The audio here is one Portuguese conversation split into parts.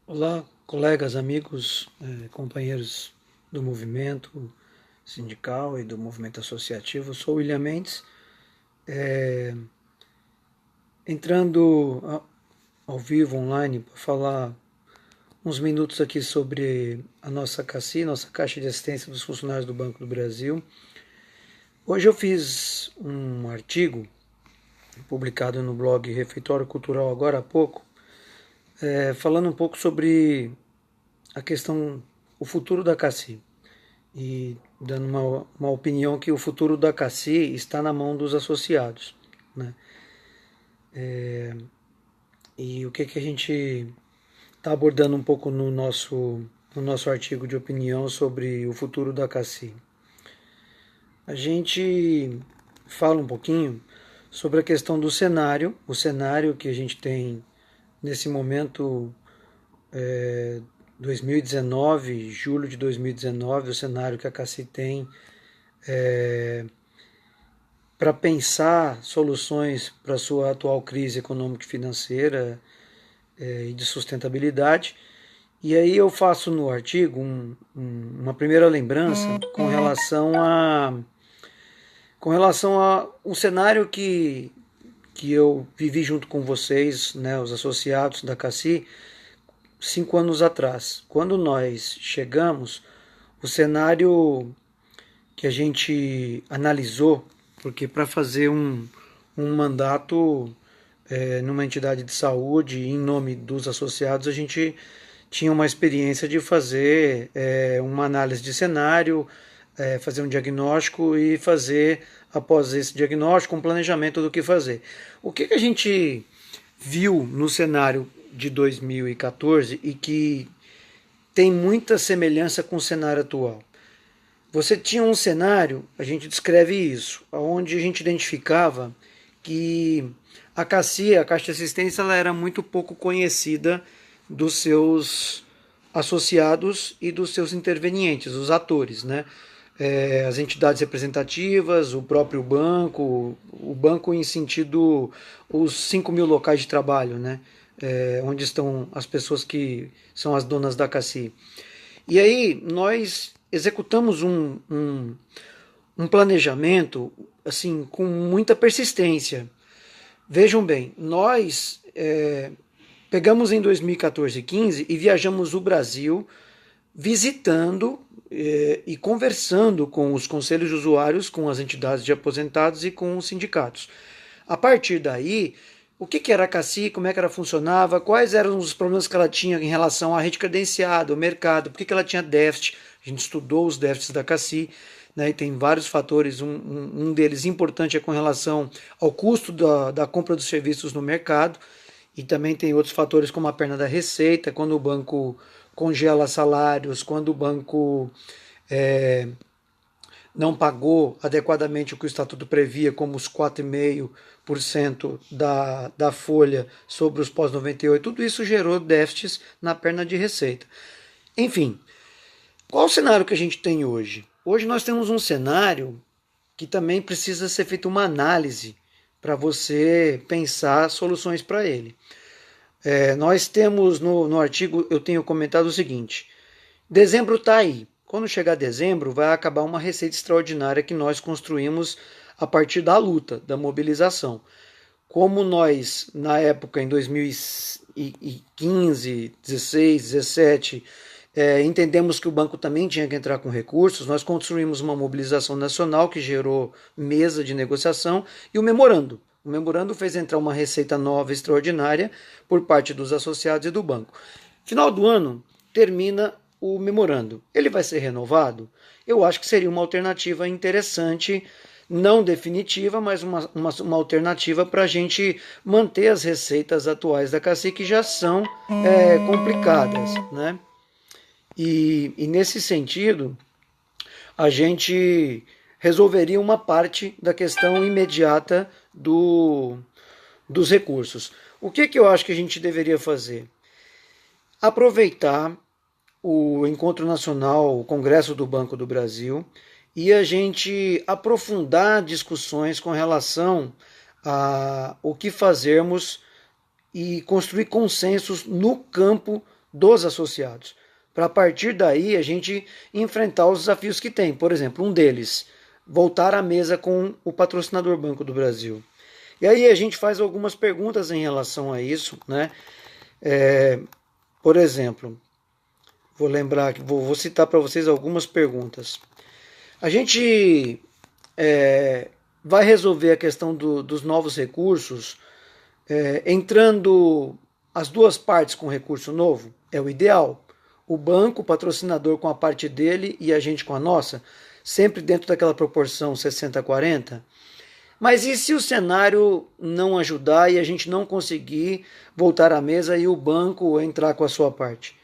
Olá, colegas, amigos, companheiros do movimento sindical e do movimento associativo. Eu sou William Mendes, entrando ao vivo online para falar uns minutos aqui sobre a nossa CACI, nossa Caixa de Assistência dos Funcionários do Banco do Brasil. Hoje eu fiz um artigo publicado no blog Refeitório Cultural agora há pouco, falando um pouco sobre a questão, o futuro da CACI. E dando uma opinião que o futuro da CACI está na mão dos associados, né? E o que a gente está abordando um pouco no nosso artigo de opinião sobre o futuro da CACI. A gente fala um pouquinho sobre a questão do cenário, o cenário que a gente tem nesse momento, 2019, julho de 2019, o cenário que a CACI tem para pensar soluções para a sua atual crise econômica e financeira e de sustentabilidade. E aí eu faço no artigo uma primeira lembrança com relação a um cenário que eu vivi junto com vocês, né, os associados da CACI, 5 anos atrás. Quando nós chegamos, o cenário que a gente analisou, porque para fazer um mandato numa entidade de saúde em nome dos associados, a gente tinha uma experiência de fazer uma análise de cenário, fazer um diagnóstico e fazer, após esse diagnóstico, um planejamento do que fazer. O que a gente viu no cenário de 2014 e que tem muita semelhança com o cenário atual? Você tinha um cenário, a gente descreve isso, onde a gente identificava que a CACI, a Caixa de Assistência, ela era muito pouco conhecida dos seus associados e dos seus intervenientes, os atores, né? As entidades representativas, o próprio banco, o banco em sentido, os 5.000 locais de trabalho, né? Onde estão as pessoas que são as donas da CACI. E aí nós executamos um planejamento assim com muita persistência. Vejam bem, nós pegamos em 2014 e 15 e viajamos o Brasil visitando e conversando com os conselhos de usuários, com as entidades de aposentados e com os sindicatos. A partir daí, o que era a CACI, como é que ela funcionava, quais eram os problemas que ela tinha em relação à rede credenciada, o mercado, por que ela tinha déficit. A gente estudou os déficits da CACI, né, e tem vários fatores, um deles importante é com relação ao custo da compra dos serviços no mercado, e também tem outros fatores como a perna da receita, quando o banco congela salários, quando o banco não pagou adequadamente o que o estatuto previa, como os 4,5% da folha sobre os pós-98, tudo isso gerou déficits na perna de receita. Enfim, qual o cenário que a gente tem hoje? Hoje nós temos um cenário que também precisa ser feita uma análise para você pensar soluções para ele. Nós temos no artigo, eu tenho comentado o seguinte: dezembro está aí. Quando chegar dezembro, vai acabar uma receita extraordinária que nós construímos a partir da luta, da mobilização. Como nós, na época, em 2015, 16, 17, entendemos que o banco também tinha que entrar com recursos, nós construímos uma mobilização nacional que gerou mesa de negociação e o memorando. O memorando fez entrar uma receita nova extraordinária por parte dos associados e do banco. Final do ano, termina o memorando. Ele vai ser renovado? Eu acho que seria uma alternativa interessante, não definitiva, mas uma alternativa para a gente manter as receitas atuais da CACI, que já são complicadas, né? E nesse sentido, a gente resolveria uma parte da questão imediata dos recursos. O que eu acho que a gente deveria fazer? Aproveitar o Encontro Nacional, o Congresso do Banco do Brasil, e a gente aprofundar discussões com relação a o que fazermos e construir consensos no campo dos associados, para a partir daí a gente enfrentar os desafios que tem. Por exemplo, um deles, voltar à mesa com o patrocinador Banco do Brasil. E aí a gente faz algumas perguntas em relação a isso, né? Por exemplo, vou citar para vocês algumas perguntas. A gente vai resolver a questão dos novos recursos entrando as duas partes com recurso novo? É o ideal. O banco, o patrocinador com a parte dele e a gente com a nossa, sempre dentro daquela proporção 60-40. Mas e se o cenário não ajudar e a gente não conseguir voltar à mesa e o banco entrar com a sua parte?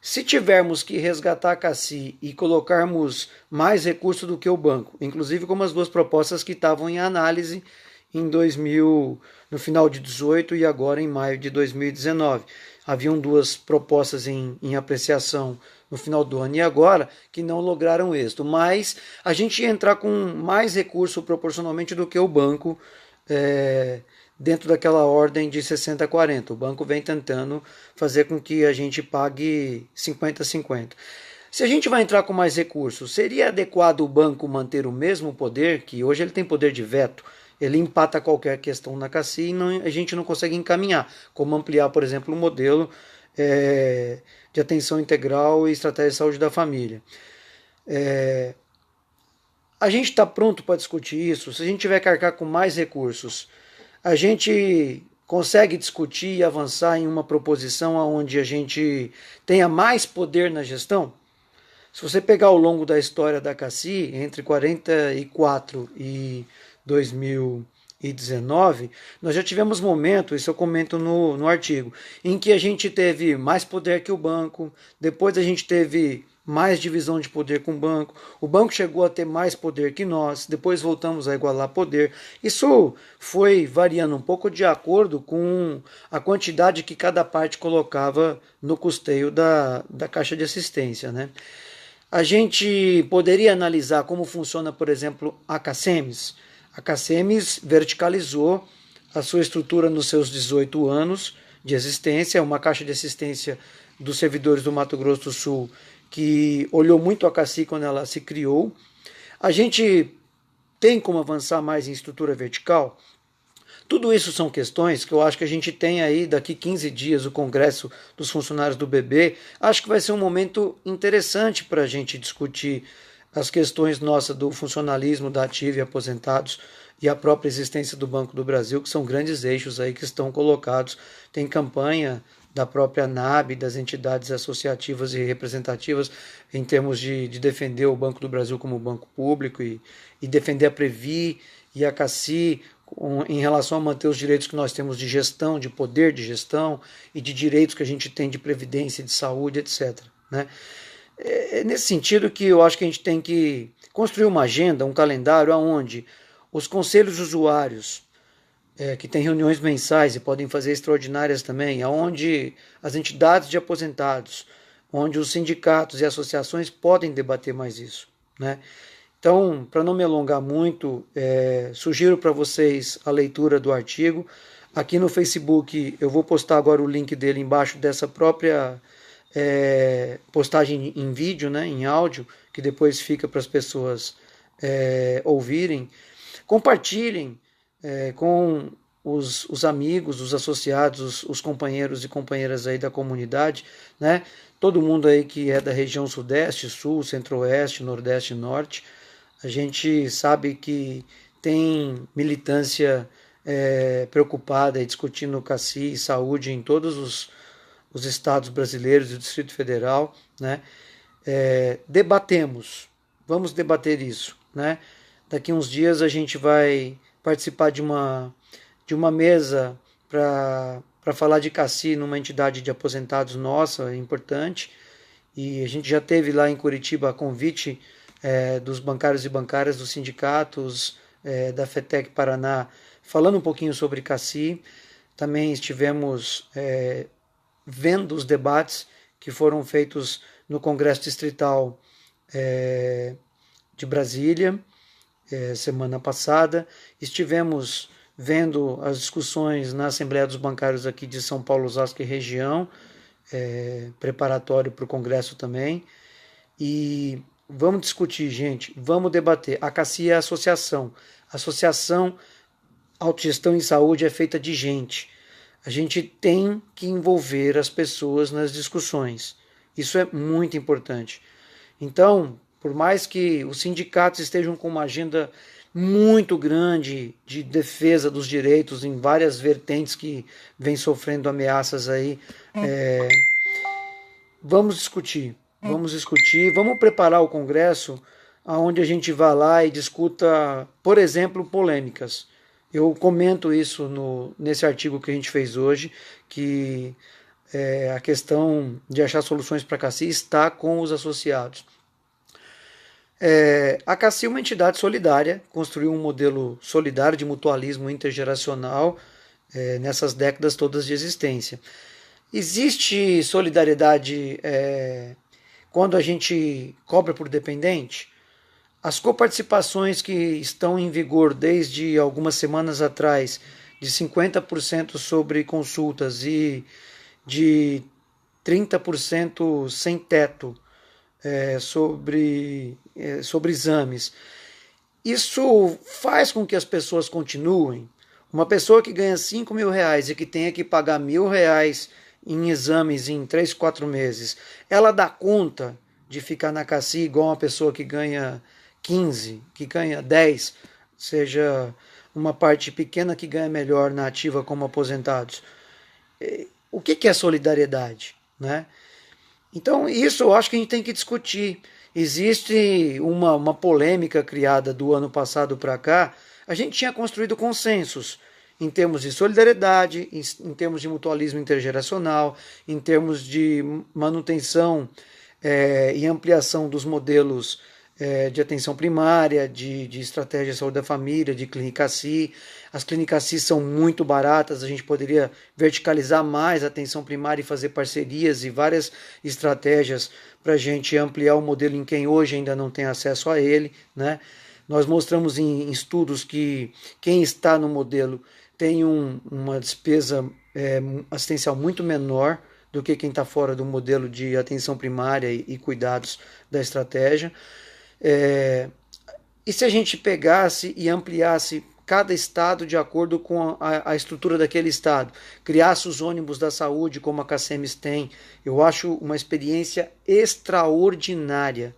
Se tivermos que resgatar a CACI e colocarmos mais recursos do que o banco, inclusive como as duas propostas que estavam em análise no final de 2018 e agora em maio de 2019. Haviam duas propostas em apreciação no final do ano e agora que não lograram êxito, mas a gente ia entrar com mais recurso proporcionalmente do que o banco dentro daquela ordem de 60-40. O banco vem tentando fazer com que a gente pague 50-50. Se a gente vai entrar com mais recursos, seria adequado o banco manter o mesmo poder, que hoje ele tem poder de veto, ele empata qualquer questão na CACI e a gente não consegue encaminhar, como ampliar, por exemplo, o modelo de atenção integral e estratégia de saúde da família. A gente está pronto para discutir isso? Se a gente tiver que arcar com mais recursos, a gente consegue discutir e avançar em uma proposição onde a gente tenha mais poder na gestão? Se você pegar ao longo da história da CACI, entre 44 e 2019, nós já tivemos momentos, isso eu comento no artigo, em que a gente teve mais poder que o banco, depois a gente teve mais divisão de poder com o banco chegou a ter mais poder que nós, depois voltamos a igualar poder. Isso foi variando um pouco de acordo com a quantidade que cada parte colocava no custeio da caixa de assistência, né? A gente poderia analisar como funciona, por exemplo, a CACEMES. A CACEMES verticalizou a sua estrutura nos seus 18 anos de existência, uma caixa de assistência dos servidores do Mato Grosso do Sul que olhou muito a CACI quando ela se criou. A gente tem como avançar mais em estrutura vertical? Tudo isso são questões que eu acho que a gente tem aí daqui 15 dias o Congresso dos Funcionários do BB. Acho que vai ser um momento interessante para a gente discutir as questões nossas do funcionalismo, da ativa e aposentados e a própria existência do Banco do Brasil, que são grandes eixos aí que estão colocados. Tem campanha da própria ANAB, das entidades associativas e representativas, em termos de defender o Banco do Brasil como banco público e defender a Previ e a CACI em relação a manter os direitos que nós temos de gestão, de poder de gestão e de direitos que a gente tem de previdência, de saúde, etc. Né? É nesse sentido que eu acho que a gente tem que construir uma agenda, um calendário onde os conselhos de usuários, que têm reuniões mensais e podem fazer extraordinárias também, onde as entidades de aposentados, onde os sindicatos e associações podem debater mais isso, né? Então, para não me alongar muito, sugiro para vocês a leitura do artigo. Aqui no Facebook eu vou postar agora o link dele embaixo dessa própria postagem em vídeo, né, em áudio, que depois fica para as pessoas ouvirem. Compartilhem com os amigos, os associados, os companheiros e companheiras aí da comunidade, né? Todo mundo aí que é da região Sudeste, Sul, Centro-Oeste, Nordeste e Norte. A gente sabe que tem militância preocupada e discutindo CACI e saúde em todos os estados brasileiros e o Distrito Federal, né? Debatemos, vamos debater isso, né? Daqui uns dias a gente vai participar de uma mesa para falar de CACI numa entidade de aposentados nossa, importante, e a gente já teve lá em Curitiba a convite dos bancários e bancárias, dos sindicatos, da FETEC Paraná, falando um pouquinho sobre CACI. Também estivemos vendo os debates que foram feitos no Congresso Distrital de Brasília, semana passada. Estivemos vendo as discussões na Assembleia dos Bancários aqui de São Paulo, Osasco e região, preparatório para o Congresso também. E vamos discutir, gente, vamos debater. A CACI é a associação. A Associação Autogestão em Saúde é feita de gente. A gente tem que envolver as pessoas nas discussões. Isso é muito importante. Então, por mais que os sindicatos estejam com uma agenda muito grande de defesa dos direitos em várias vertentes que vêm sofrendo ameaças aí, vamos discutir, vamos preparar o Congresso onde a gente vá lá e discuta, por exemplo, polêmicas. Eu comento isso nesse artigo que a gente fez hoje, que a questão de achar soluções para a CACI está com os associados. A CACI é uma entidade solidária, construiu um modelo solidário de mutualismo intergeracional nessas décadas todas de existência. Existe solidariedade quando a gente cobra por dependente? As coparticipações que estão em vigor desde algumas semanas atrás, de 50% sobre consultas e de 30% sem teto sobre exames, isso faz com que as pessoas continuem. Uma pessoa que ganha 5 mil reais e que tenha que pagar R$ 1.000 em exames em 3, 4 meses, ela dá conta de ficar na CACI igual uma pessoa que ganha 15, que ganha 10, seja uma parte pequena que ganha melhor na ativa como aposentados. O que é solidariedade, né? Então isso eu acho que a gente tem que discutir. Existe uma polêmica criada do ano passado para cá. A gente tinha construído consensos em termos de solidariedade, em termos de mutualismo intergeracional, em termos de manutenção e ampliação dos modelos de atenção primária, de estratégia de saúde da família, de clínica CI. As clínicas CI são muito baratas, a gente poderia verticalizar mais a atenção primária e fazer parcerias e várias estratégias para a gente ampliar o modelo em quem hoje ainda não tem acesso a ele, né? Nós mostramos em estudos que quem está no modelo tem uma despesa assistencial muito menor do que quem está fora do modelo de atenção primária e cuidados da estratégia. E se a gente pegasse e ampliasse cada estado de acordo com a estrutura daquele estado, criasse os ônibus da saúde como a CACEMES tem, eu acho uma experiência extraordinária.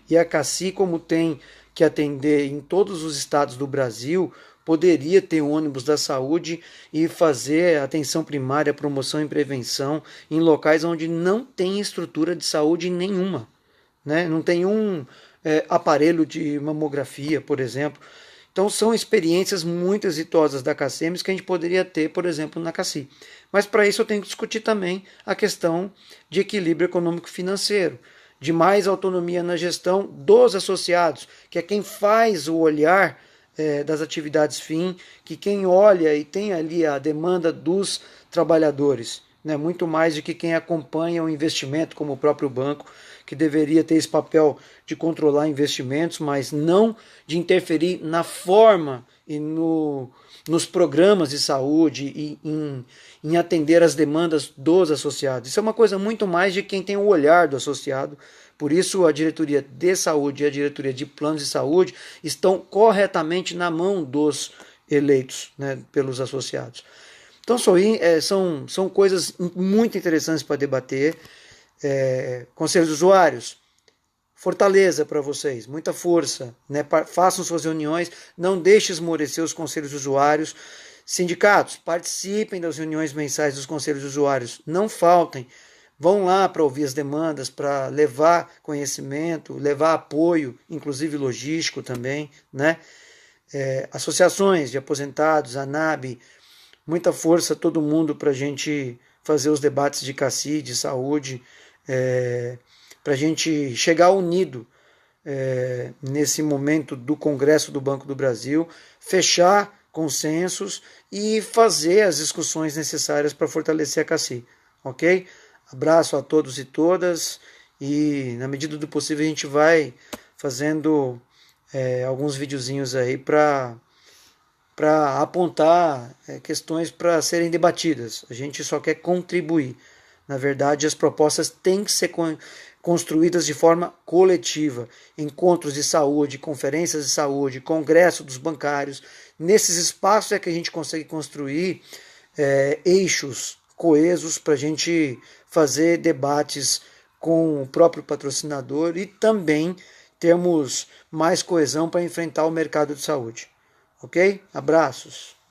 E a CACI, como tem que atender em todos os estados do Brasil, poderia ter um ônibus da saúde e fazer atenção primária, promoção e prevenção em locais onde não tem estrutura de saúde nenhuma, né? Não tem aparelho de mamografia, por exemplo. Então são experiências muito exitosas da CACEMES que a gente poderia ter, por exemplo, na CACI. Mas para isso eu tenho que discutir também a questão de equilíbrio econômico-financeiro, de mais autonomia na gestão dos associados, que é quem faz o olhar das atividades fim, que quem olha e tem ali a demanda dos trabalhadores, né? Muito mais do que quem acompanha o investimento, como o próprio banco, que deveria ter esse papel de controlar investimentos, mas não de interferir na forma e nos programas de saúde e em atender as demandas dos associados. Isso é uma coisa muito mais de quem tem o olhar do associado. Por isso, a diretoria de saúde e a diretoria de planos de saúde estão corretamente na mão dos eleitos, né, pelos associados. Então, são coisas muito interessantes para debater. Conselhos de usuários, fortaleza para vocês, muita força, né? Façam suas reuniões, não deixem esmorecer os conselhos de usuários. Sindicatos, participem das reuniões mensais dos conselhos de usuários, não faltem, vão lá para ouvir as demandas, para levar conhecimento, levar apoio, inclusive logístico também, né? Associações de aposentados, ANAB, muita força todo mundo para a gente fazer os debates de CACI, de saúde, para a gente chegar unido nesse momento do Congresso do Banco do Brasil, fechar consensos e fazer as discussões necessárias para fortalecer a CACI, ok? Abraço a todos e todas e na medida do possível a gente vai fazendo alguns videozinhos aí para apontar questões para serem debatidas. A gente só quer contribuir. Na verdade, as propostas têm que ser construídas de forma coletiva. Encontros de saúde, conferências de saúde, congresso dos bancários. Nesses espaços é que a gente consegue construir eixos coesos para a gente fazer debates com o próprio patrocinador e também termos mais coesão para enfrentar o mercado de saúde. Ok? Abraços!